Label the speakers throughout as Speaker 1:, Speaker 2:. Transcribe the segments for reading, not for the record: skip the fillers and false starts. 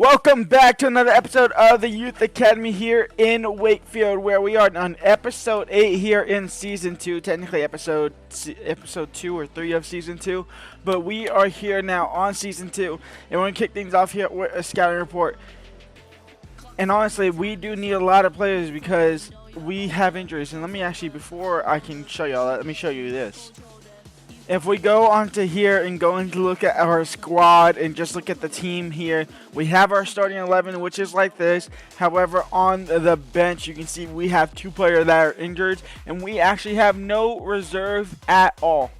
Speaker 1: Welcome back to another episode of the Youth Academy here in Wakefield, where we are on episode 8 here in season 2, technically episode 2 or 3 of season 2, but we are here now on season 2, and we're going to kick things off here with a scouting report. And honestly, we do need a lot of players because we have injuries, and let me actually, before I can show y'all that, let me show you this. If we go onto here and go and look at our squad and just look at the team here, we have our starting 11, which is like this. However, on the bench, you can see we have 2 players that are injured, and we actually have no reserve at all.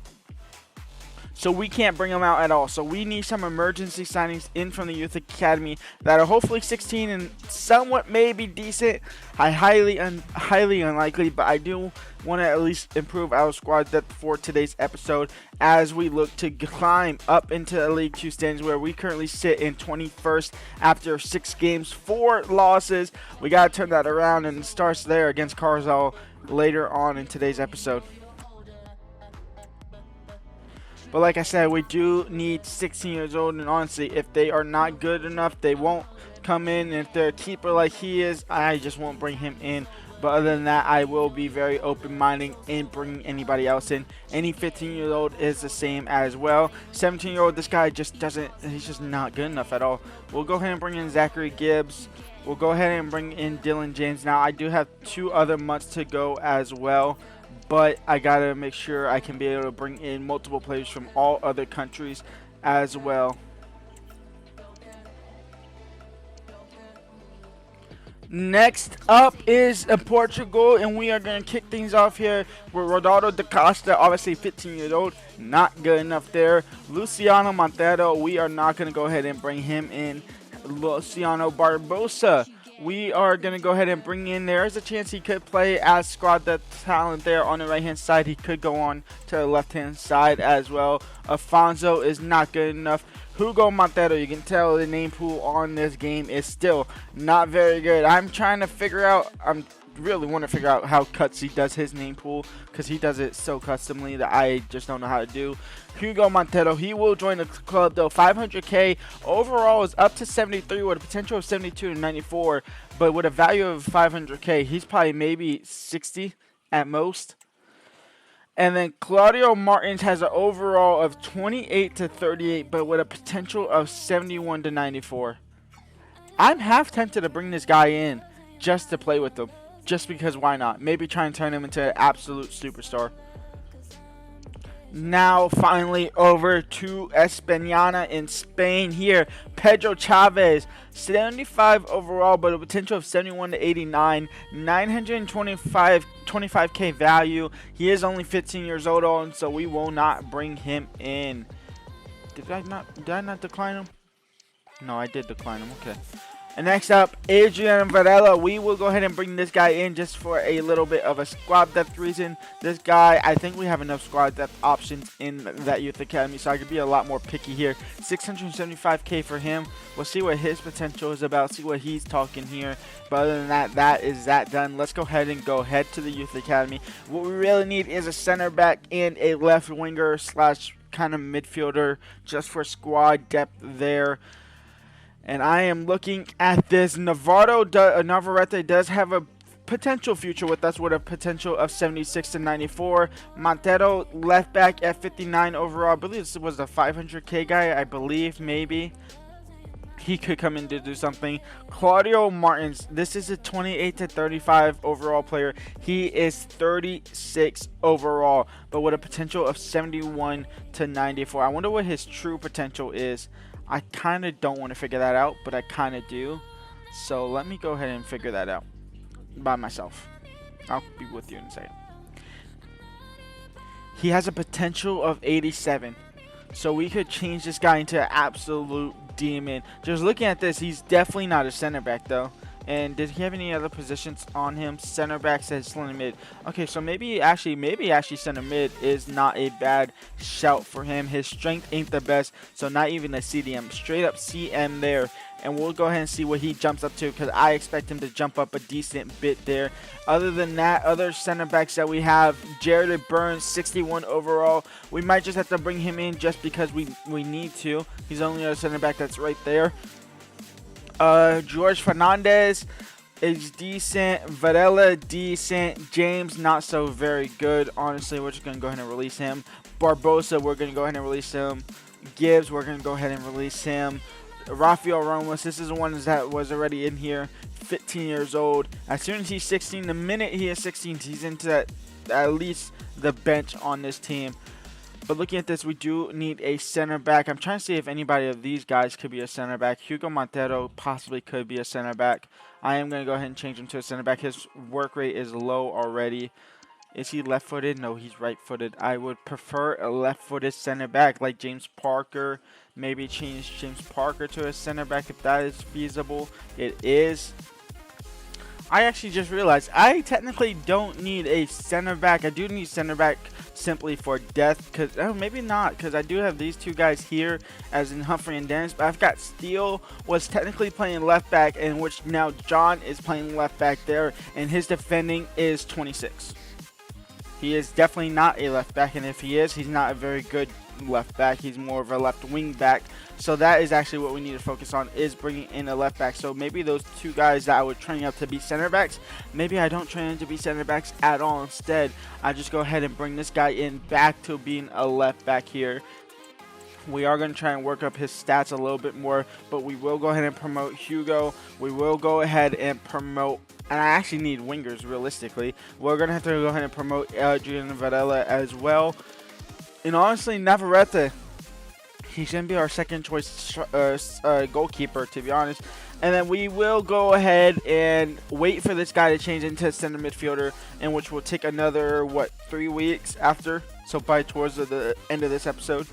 Speaker 1: So we can't bring them out at all. So we need some emergency signings in from the Youth Academy that are hopefully 16 and somewhat maybe decent. Highly unlikely, but I do want to at least improve our squad depth for today's episode as we look to climb up into the League 2 standings, where we currently sit in 21st after 6 games, 4 losses. We got to turn that around, and it starts there against Carzal later on in today's episode. But like I said, we do need 16 years old, and honestly, if they are not good enough, they won't come in. And if they're a keeper like he is, I just won't bring him in. But other than that, I will be very open-minded in bringing anybody else in. Any 15-year-old is the same as well. 17-year-old, this guy just doesn't, he's just not good enough at all. We'll go ahead and bring in Zachary Gibbs. We'll go ahead and bring in Dylan James. Now, I do have 2 other months to go as well, but I gotta make sure I can be able to bring in multiple players from all other countries as well. Next up is Portugal, and we are going to kick things off here with Ronaldo da Costa, obviously 15 years old, not good enough there. Luciano Montero, we are not going to go ahead and bring him in. Luciano Barbosa, we are going to go ahead and bring in. There is a chance he could play as squad depth talent there on the right hand side. He could go on to the left hand side as well. Afonso is not good enough. Hugo Montero, you can tell the name pool on this game is still not very good. I'm trying to figure out, really want to figure out how Cutsy does his name pool, because he does it so customly that I just don't know how to do. Hugo Montero, he will join the club though. 500k overall is up to 73 with a potential of 72 to 94, but with a value of 500k, he's probably maybe 60 at most. And then Claudio Martins has an overall of 28 to 38, but with a potential of 71 to 94. I'm half tempted to bring this guy in just to play with him. Just because, why not? Maybe try and turn him into an absolute superstar. Now, finally, over to España in Spain here. Pedro Chavez, 75 overall, but a potential of 71 to 89. 925k value. He is only 15 years old, so we will not bring him in. Did I not decline him? No, I did decline him. Okay. And next up, Adrian Varela. We will go ahead and bring this guy in just for a little bit of a squad depth reason. This guy, I think we have enough squad depth options in that Youth Academy, so I could be a lot more picky here. 675k for him. We'll see what his potential is about, see what he's talking here. But other than that, that is that done. Let's go ahead and go head to the Youth Academy. What we really need is a center back and a left winger slash kind of midfielder just for squad depth there. And I am looking at this. Navarrete does have a potential future with us with a potential of 76 to 94. Montero, left back at 59 overall. I believe this was a 500k guy, I believe, maybe. He could come in to do something. Claudio Martins, this is a 28 to 35 overall player. He is 36 overall, but with a potential of 71 to 94. I wonder what his true potential is. I kind of don't want to figure that out, but I kind of do. So let me go ahead and figure that out by myself. I'll be with you in a second. He has a potential of 87. So we could change this guy into an absolute demon. Just looking at this, he's definitely not a center back though. And did he have any other positions on him? Center back says center mid. Okay, so maybe actually center mid is not a bad shout for him. His strength ain't the best, so not even a CDM. Straight up CM there. And we'll go ahead and see what he jumps up to, because I expect him to jump up a decent bit there. Other than that, other center backs that we have, Jared Burns, 61 overall. We might just have to bring him in just because we need to. He's only a center back that's right there. George Fernandez is decent. Varela, decent. James, not so very good. Honestly, we're just going to go ahead and release him. Barbosa, we're going to go ahead and release him. Gibbs, we're going to go ahead and release him. Rafael Ramos, this is the one that was already in here. 15 years old. As soon as he's 16, the minute he is 16, he's into that, at least the bench on this team. But looking at this, we do need a center back. I'm trying to see if anybody of these guys could be a center back. Hugo Montero possibly could be a center back. I am going to go ahead and change him to a center back. His work rate is low already. Is he left-footed? No, he's right-footed. I would prefer a left-footed center back like James Parker. Maybe change James Parker to a center back if that is feasible. It is. I actually just realized I technically don't need a center back. I do need center back simply for depth, because maybe not, because I do have these two guys here as in Humphrey and Dennis, but I've got Steele was technically playing left back, in which now John is playing left back there, and his defending is 26. He is definitely not a left back, and if he is, he's not a very good left back. He's more of a left wing back. So that is actually what we need to focus on, is bringing in a left back. So maybe those two guys that I would train up to be center backs, maybe I don't train them to be center backs at all. Instead, I just go ahead and bring this guy in back to being a left back here. We are going to try and work up his stats a little bit more, but we will go ahead and promote Hugo. We will go ahead and promote, and I actually need wingers realistically. We're going to have to go ahead and promote Adrian Varela as well. And honestly, Navarrete, he's going to be our second choice goalkeeper, to be honest. And then we will go ahead and wait for this guy to change into a center midfielder, in which will take another, 3 weeks after? So by towards the end of this episode.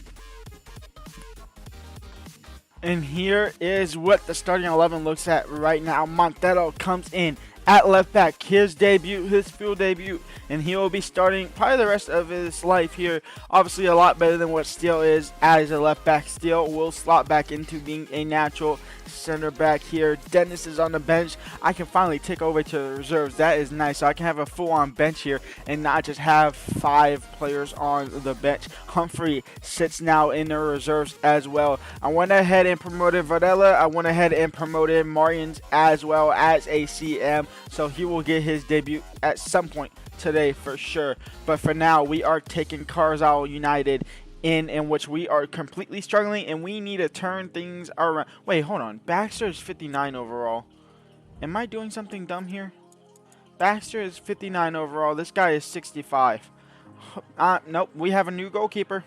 Speaker 1: And here is what the starting 11 looks at right now. Montero comes in at left back, his field debut, and he will be starting probably the rest of his life here. Obviously a lot better than what Steele is as a left back. Steele will slot back into being a natural center back here. Dennis is on the bench. I can finally take over to the reserves. That is nice. So I can have a full-on bench here and not just have 5 players on the bench. Humphrey sits now in the reserves as well. I went ahead and promoted Varela. I went ahead and promoted Marians as well as a CM. So he will get his debut at some point today for sure. But for now, we are taking Carzal United in which we are completely struggling, and we need to turn things around. Wait, hold on. Baxter is 59 overall. Am I doing something dumb here? Baxter is 59 overall. This guy is 65. Nope. We have a new goalkeeper.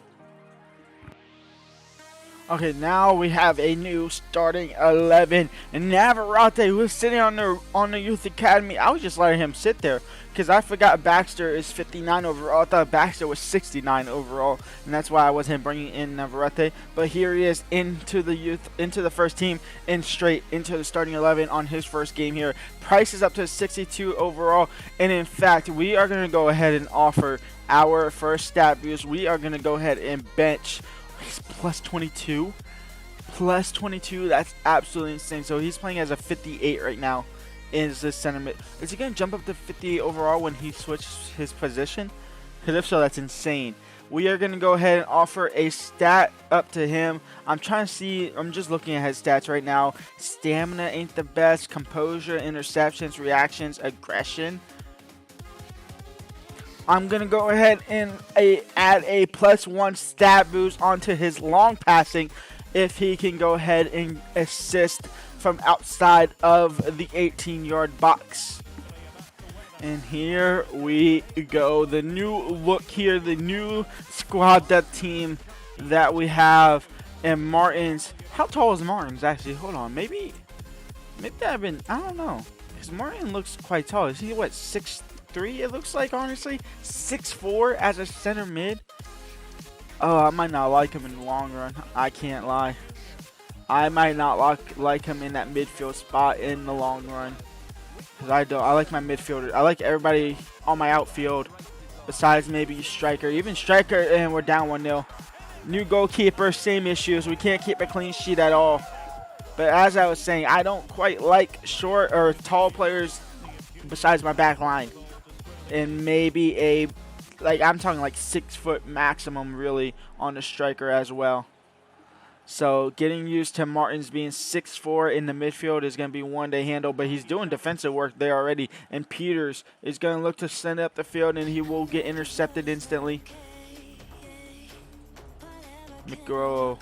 Speaker 1: Okay, now we have a new starting 11. And Navarrete, who is sitting on the youth academy. I was just letting him sit there because I forgot Baxter is 59 overall. I thought Baxter was 69 overall, and that's why I wasn't bringing in Navarrete. But here he is into the first team, and straight into the starting 11 on his first game here. Price is up to 62 overall, and in fact, we are going to go ahead and offer our first stat boost. We are going to go ahead and bench. He's plus 22. Plus 22. That's absolutely insane. So he's playing as a 58 right now. Is the center mid? Is he going to jump up to 58 overall when he switches his position? Because if so, that's insane. We are going to go ahead and offer a stat up to him. I'm trying to see. I'm just looking at his stats right now. Stamina ain't the best. Composure, interceptions, reactions, aggression. I'm going to go ahead and add a +1 stat boost onto his long passing if he can go ahead and assist from outside of the 18-yard box. And here we go. The new look here, the new squad depth team that we have. And Martins, how tall is Martins actually? Hold on, maybe I don't know. Because Martin looks quite tall. Is he what, 6'3"? It looks like, honestly. 6'4" as a center mid. Oh, I might not like him in the long run. I can't lie. I might not like him in that midfield spot in the long run. Because I like my midfielder. I like everybody on my outfield. Besides maybe striker. Even striker, and we're down 1-0. New goalkeeper, same issues. We can't keep a clean sheet at all. But as I was saying, I don't quite like short or tall players besides my back line. And maybe I'm talking like 6 foot maximum really on the striker as well. So getting used to Martins being 6'4" in the midfield is going to be one to handle, but he's doing defensive work there already. And Peters is going to look to send up the field, and he will get intercepted instantly. McGuire,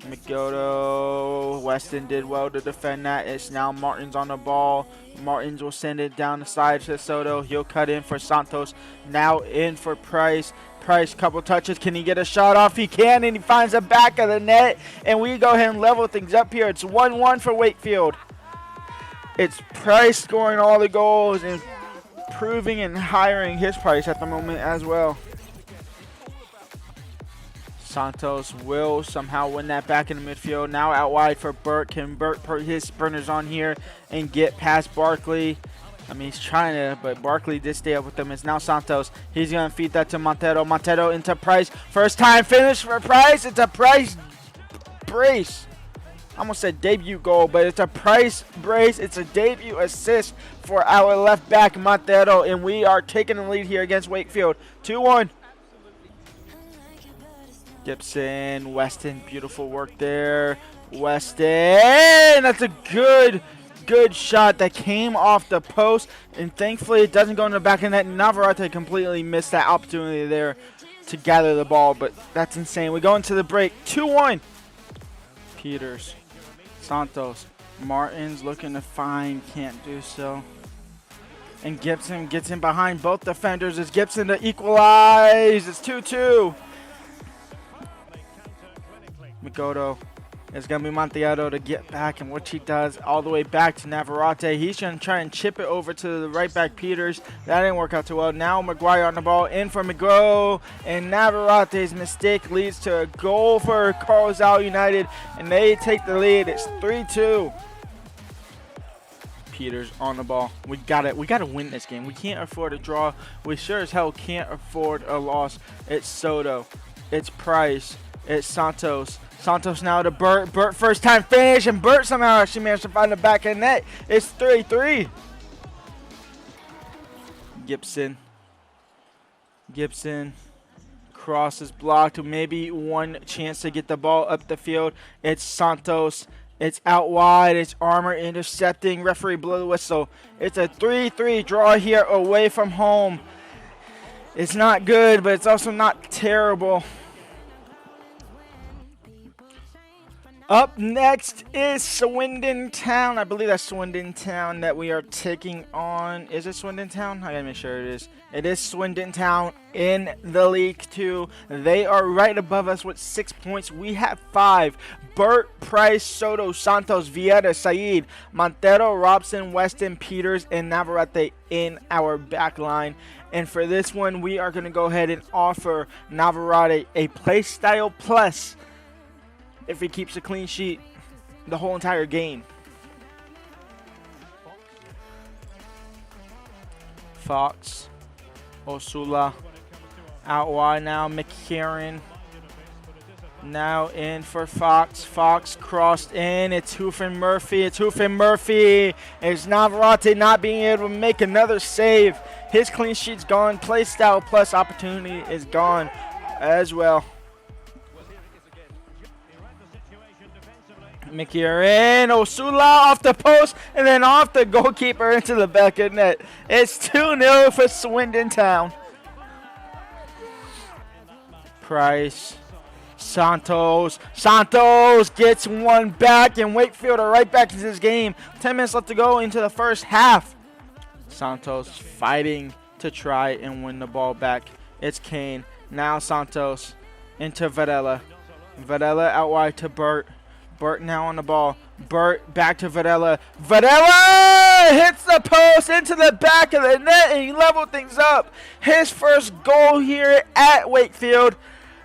Speaker 1: McGodo, Weston did well to defend that. It's now Martins on the ball. Martins will send it down the side to Soto. He'll cut in for Santos. Now in for Price. Price, couple touches. Can he get a shot off? He can, and he finds the back of the net. And we go ahead and level things up here. It's 1-1 for Wakefield. It's Price scoring all the goals and improving and hiring his price at the moment as well. Santos will somehow win that back in the midfield. Now out wide for Burt. Can Burt put his sprinters on here and get past Barkley? I mean, he's trying to, but Barkley did stay up with him. It's now Santos. He's going to feed that to Montero. Montero into Price. First time finish for Price. It's a Price brace. I almost said debut goal, but it's a Price brace. It's a debut assist for our left back, Montero, and we are taking the lead here against Wakefield. 2-1. Gibson, Weston, beautiful work there. Weston, that's a good shot that came off the post, and thankfully it doesn't go in the back of the net. Navarrete completely missed that opportunity there to gather the ball, but that's insane. We go into the break. 2-1. Peters, Santos, Martins looking to find, can't do so. And Gibson gets in behind both defenders. It's Gibson to equalize. It's 2-2. Migodo. It's going to be Montero to get back, and what he does all the way back to Navarrete. He's going to try and chip it over to the right back Peters. That didn't work out too well. Now McGuire on the ball, in for McGraw, and Navarrete's mistake leads to a goal for Carlsbad United, and they take the lead. It's 3-2. Peters on the ball. We got to win this game. We can't afford a draw. We sure as hell can't afford a loss. It's Soto. It's Price. It's Santos. Santos now to Burt. Burt first time finish, and Burt somehow actually managed to find the back of the net. It's 3-3. Gibson. Cross is blocked. Maybe one chance to get the ball up the field. It's Santos. It's out wide. It's Armour intercepting. Referee blew the whistle. It's a 3-3 draw here away from home. It's not good, but it's also not terrible. Up next is Swindon Town. I believe that's Swindon Town that we are taking on. Is it Swindon Town? I gotta make sure it is. It is Swindon Town in the League 2. They are right above us with 6 points. We have 5. Burt, Price, Soto, Santos, Vieira, Said, Montero, Robson, Weston, Peters, and Navarrete in our back line. And for this one, we are going to go ahead and offer Navarrete a play style plus if he keeps a clean sheet the whole entire game. Fox, Osula, out wide now, McCarron. Now in for Fox. Fox crossed in. It's Hoofen Murphy. It's Navarrete not being able to make another save. His clean sheet's gone. Play style plus opportunity is gone as well. McCarron, Osula off the post, and then off the goalkeeper into the back of the net. It's 2-0 for Swindon Town. Price, Santos gets one back, and Wakefield are right back into this game. 10 minutes left to go into the first half. Santos fighting to try and win the ball back. It's Kane. Now Santos into Varela. Varela out wide to Burt. Burt now on the ball. Burt back to Varela. Varela hits the post into the back of the net, and he leveled things up. His first goal here at Wakefield,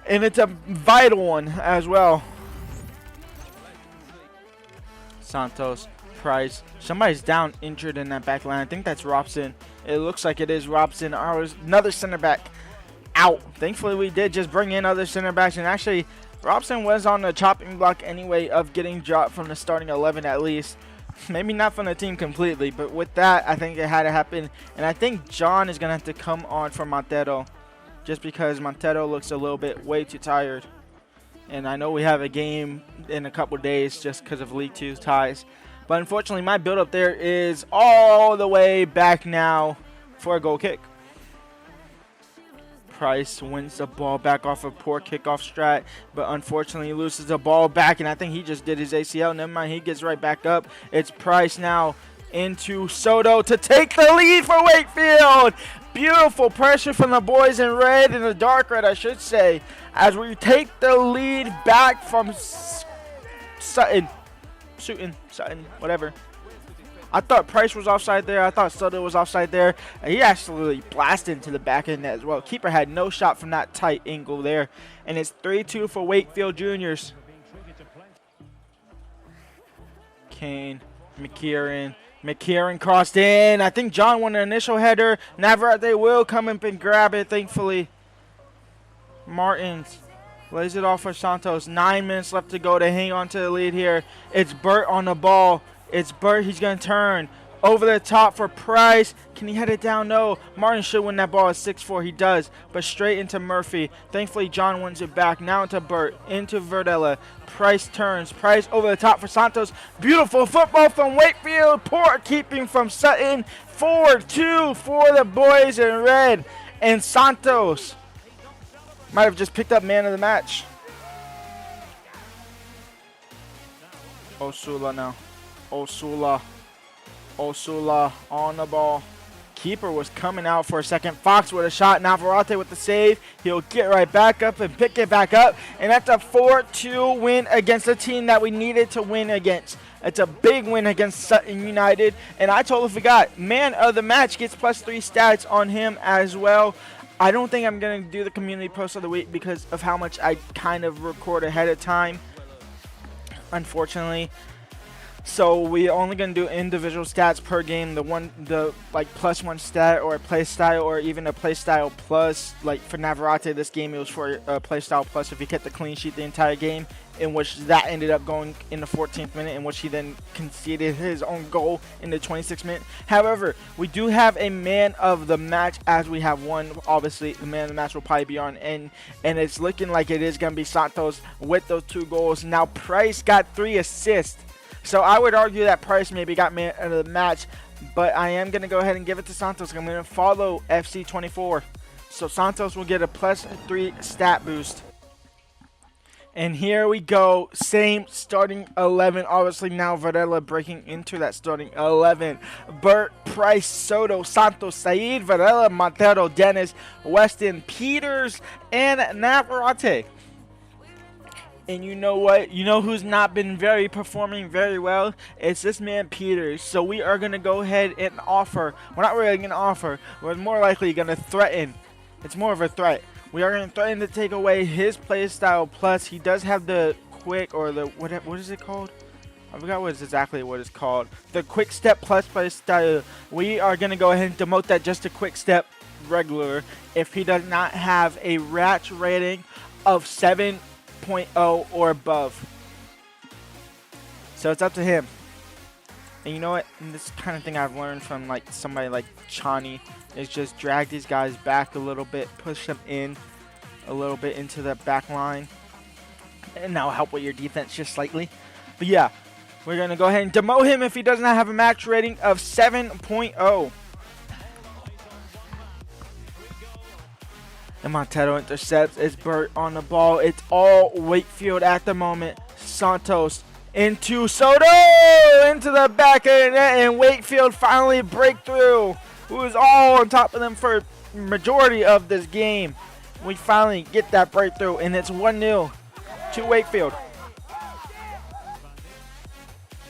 Speaker 1: and it's a vital one as well. Santos, Price. Somebody's down injured in that back line. I think that's Robson. It looks like it is Robson. Another center back out. Thankfully, we did just bring in other center backs, and actually Robson was on the chopping block anyway of getting dropped from the starting 11 at least. Maybe not from the team completely, but with that, I think it had to happen. And I think John is going to have to come on for Montero, just because Montero looks a little bit way too tired. And I know we have a game in a couple days just because of League 2 ties. But unfortunately, my build-up there is all the way back now for a goal kick. Price wins the ball back off a poor kickoff strat, but unfortunately loses the ball back, and I think he just did his ACL. Never mind, he gets right back up. It's Price now into Soto to take the lead for Wakefield. Beautiful pressure from the boys in red, in the dark red I should say, as we take the lead back from Sutton, whatever. I thought Price was offside there. I thought Soto was offside there. And he actually blasted into the back end as well. Keeper had no shot from that tight angle there. And it's 3-2 for Wakefield Juniors. Kane, McKieran crossed in. I think John won the initial header. Navarrete will come up and grab it, thankfully. Martins lays it off for Santos. 9 minutes left to go to hang on to the lead here. It's Burt on the ball. It's Burt. He's going to turn over the top for Price. Can he head it down? No. Martin should win that ball at 6-4. He does, but straight into Murphy. Thankfully, John wins it back. Now into Burt, into Verdella. Price turns. Price over the top for Santos. Beautiful football from Wakefield. Poor keeping from Sutton. 4-2 for the boys in red. And Santos might have just picked up man of the match. Osula now. Osula on the ball. Keeper was coming out for a second. Fox with a shot. Navarrete with the save. He'll get right back up and pick it back up. And that's a 4-2 win against a team that we needed to win against. It's a big win against Sutton United. And I totally forgot. Man of the match gets +3 stats on him as well. I don't think I'm going to do the community post of the week because of how much I kind of record ahead of time, unfortunately. So we're only gonna do individual stats per game. The like +1 stat or a play style or even a play style plus. Like for Navarrete, this game it was for a play style plus if he kept the clean sheet the entire game, in which that ended up going in the 14th minute, in which he then conceded his own goal in the 26th minute. However, we do have a man of the match as we have one. Obviously, the man of the match will probably be on, and it's looking like it is gonna be Santos with those 2 goals. Now Price got 3 assists. So I would argue that Price maybe got man of the match, but I am going to go ahead and give it to Santos. I'm going to follow FC24. So Santos will get a +3 stat boost. And here we go. Same starting 11. Obviously now Varela breaking into that starting 11. Burt, Price, Soto, Santos, Said, Varela, Montero, Dennis, Weston, Peters, and Navarrete. And you know what? You know who's not been performing very well? It's this man Peters. So we are going to go ahead and offer. We're not really going to offer. We're more likely going to threaten. It's more of a threat. We are going to threaten to take away his play style plus. He does have the quick or the what is it called? I forgot exactly what it's called. The quick step plus play style. We are going to go ahead and demote that just to quick step regular if he does not have a ratch rating of 7.0 or above. So it's up to him. And you know what? And this kind of thing I've learned from like somebody like Chani is just drag these guys back a little bit, push them in a little bit into the back line, and that'll help with your defense just slightly. But yeah, we're going to go ahead and demote him if he does not have a match rating of 7.0. And Montero intercepts. It's Burt on the ball. It's all Wakefield at the moment. Santos into Soto into the back of the net, and Wakefield finally break through. Who is all on top of them for majority of this game. We finally get that breakthrough, and it's 1-0 to Wakefield.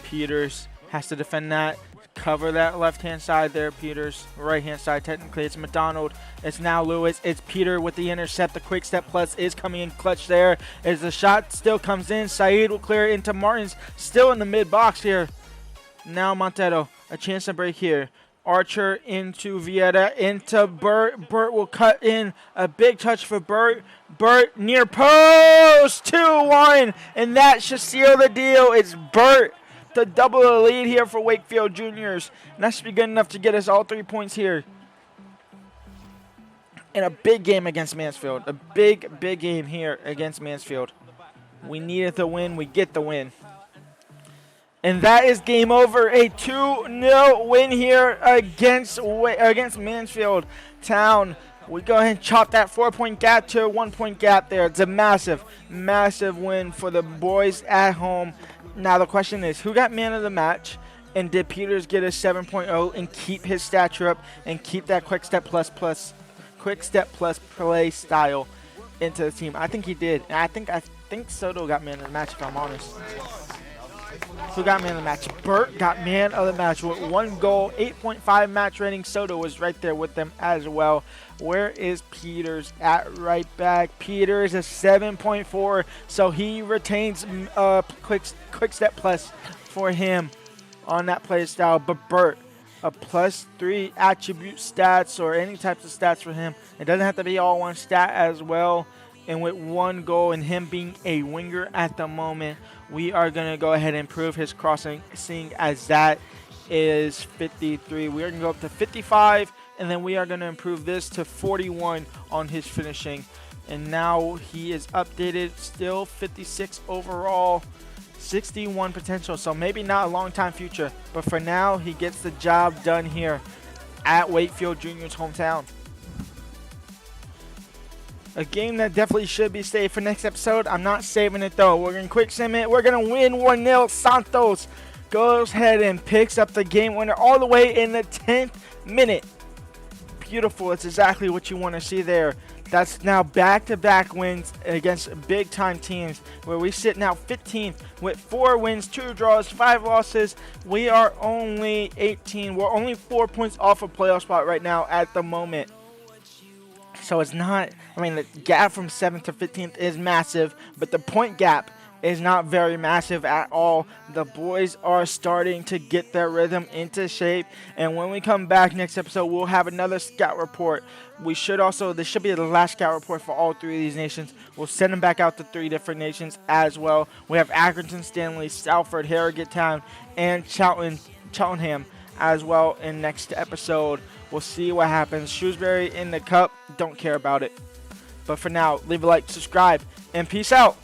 Speaker 1: Peters has to defend that. Cover that left-hand side there, Peters. Right-hand side, technically, it's McDonald. It's now Lewis. It's Peter with the intercept. The quick step plus is coming in clutch there. As the shot still comes in, Said will clear it into Martins. Still in the mid-box here. Now Montero, a chance to break here. Archer into Vieta, into Burt. Burt will cut in. A big touch for Burt. Burt near post. 2-1. And that should seal the deal. It's Burt to double the lead here for Wakefield Juniors. And that should be good enough to get us all 3 points here. In a big game against Mansfield. A big game here against Mansfield. We needed the win. We get the win. And that is game over. A 2-0 win here against Mansfield Town. We go ahead and chop that 4-point gap to a 1-point gap there. It's a massive, massive win for the boys at home. Now the question is, who got man of the match? And did Peters get a 7.0 and keep his stature up and keep that quick step plus play style into the team? I think he did. And I think Soto got man of the match, if I'm honest. Who got man of the match? Burt got man of the match with 1 goal, 8.5 match rating. Soto was right there with them as well. Where is Peters at right back? Peters is 7.4, so he retains quick step plus for him on that play style. But Burt, a +3 attribute stats or any types of stats for him. It doesn't have to be all one stat as well. And with 1 goal and him being a winger at the moment, we are going to go ahead and improve his crossing, seeing as that is 53. We are going to go up to 55, and then we are going to improve this to 41 on his finishing. And now he is updated, still 56 overall, 61 potential. So maybe not a long time future, but for now, he gets the job done here at Wakefield Junior's hometown. A game that definitely should be saved for next episode. I'm not saving it though. We're going to quick sim it. We're going to win 1-0. Santos goes ahead and picks up the game winner all the way in the 10th minute. Beautiful. It's exactly what you want to see there. That's now back-to-back wins against big-time teams, where we sit now 15th with 4 wins, 2 draws, 5 losses. We are only 18. We're only 4 points off a playoff spot right now at the moment. So it's not, I mean, the gap from 7th to 15th is massive, but the point gap is not very massive at all. The boys are starting to get their rhythm into shape, and when we come back next episode, we'll have another scout report. This should be the last scout report for all 3 of these nations. We'll send them back out to 3 different nations as well. We have Accrington, Stanley, Salford, Harrogate Town, and Cheltenham as well in next episode. We'll see what happens. Shrewsbury in the cup, don't care about it. But for now, leave a like, subscribe, and peace out.